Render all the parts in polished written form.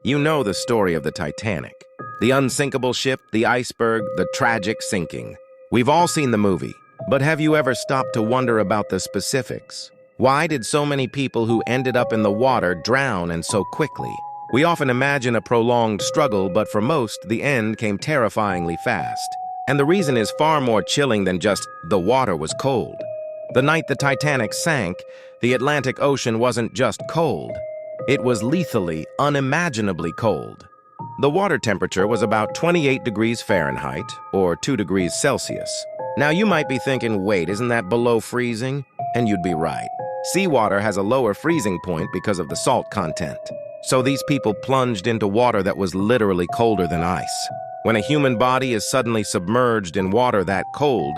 You know the story of the Titanic. The unsinkable ship, the iceberg, the tragic sinking. We've all seen the movie, but have you ever stopped to wonder about the specifics? Why did so many people who ended up in the water drown and so quickly? We often imagine a prolonged struggle, but for most, the end came terrifyingly fast. And the reason is far more chilling than just the water was cold. The night the Titanic sank, the Atlantic Ocean wasn't just cold. It was lethally, unimaginably cold. The water temperature was about 28 degrees Fahrenheit, or 2 degrees Celsius. Now you might be thinking, wait, isn't that below freezing? And you'd be right. Seawater has a lower freezing point because of the salt content. So these people plunged into water that was literally colder than ice. When a human body is suddenly submerged in water that cold,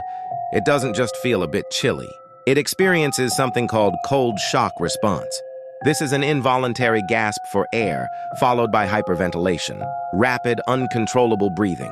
it doesn't just feel a bit chilly. It experiences something called cold shock response. This is an involuntary gasp for air, followed by hyperventilation, rapid, uncontrollable breathing.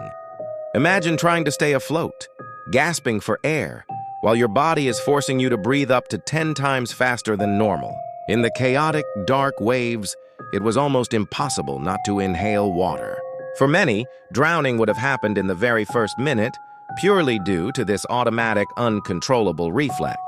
Imagine trying to stay afloat, gasping for air, while your body is forcing you to breathe up to 10 times faster than normal. In the chaotic, dark waves, it was almost impossible not to inhale water. For many, drowning would have happened in the very first minute, purely due to this automatic, uncontrollable reflex.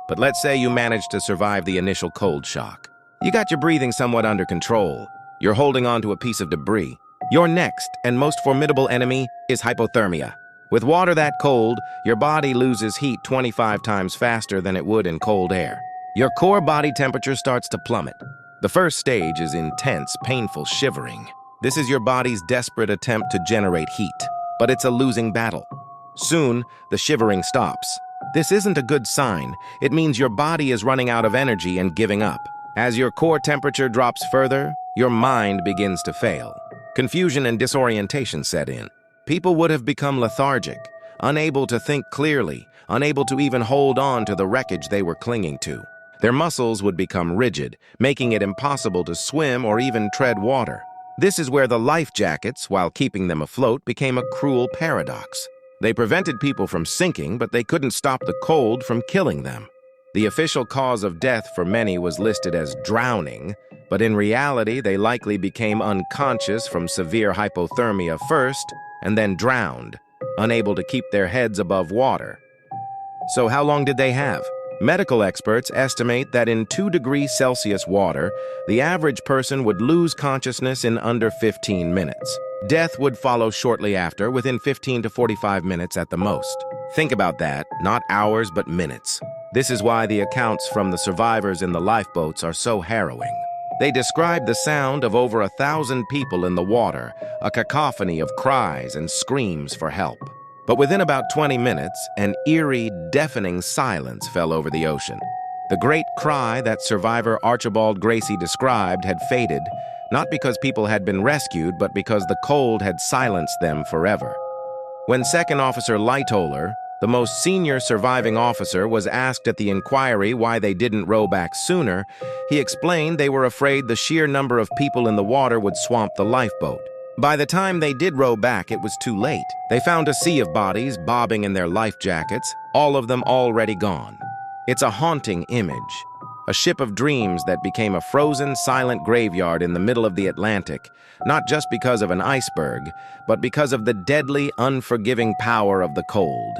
But let's say you managed to survive the initial cold shock. You got your breathing somewhat under control. You're holding on to a piece of debris. Your next and most formidable enemy is hypothermia. With water that cold, your body loses heat 25 times faster than it would in cold air. Your core body temperature starts to plummet. The first stage is intense, painful shivering. This is your body's desperate attempt to generate heat, but it's a losing battle. Soon, the shivering stops. This isn't a good sign. It means your body is running out of energy and giving up. As your core temperature drops further, your mind begins to fail. Confusion and disorientation set in. People would have become lethargic, unable to think clearly, unable to even hold on to the wreckage they were clinging to. Their muscles would become rigid, making it impossible to swim or even tread water. This is where the life jackets, while keeping them afloat, became a cruel paradox. They prevented people from sinking, but they couldn't stop the cold from killing them. The official cause of death for many was listed as drowning, but in reality they likely became unconscious from severe hypothermia first, and then drowned, unable to keep their heads above water. So how long did they have? Medical experts estimate that in 2 degrees Celsius water, the average person would lose consciousness in under 15 minutes. Death would follow shortly after, within 15 to 45 minutes at the most. Think about that, not hours but minutes. This is why the accounts from the survivors in the lifeboats are so harrowing. They describe the sound of over 1,000 people in the water, a cacophony of cries and screams for help. But within about 20 minutes, an eerie, deafening silence fell over the ocean. The great cry that survivor Archibald Gracie described had faded, not because people had been rescued, but because the cold had silenced them forever. When Second Officer Lightoller, the most senior surviving officer, was asked at the inquiry why they didn't row back sooner, he explained they were afraid the sheer number of people in the water would swamp the lifeboat. By the time they did row back, it was too late. They found a sea of bodies bobbing in their life jackets, all of them already gone. It's a haunting image. A ship of dreams that became a frozen, silent graveyard in the middle of the Atlantic, not just because of an iceberg, but because of the deadly, unforgiving power of the cold.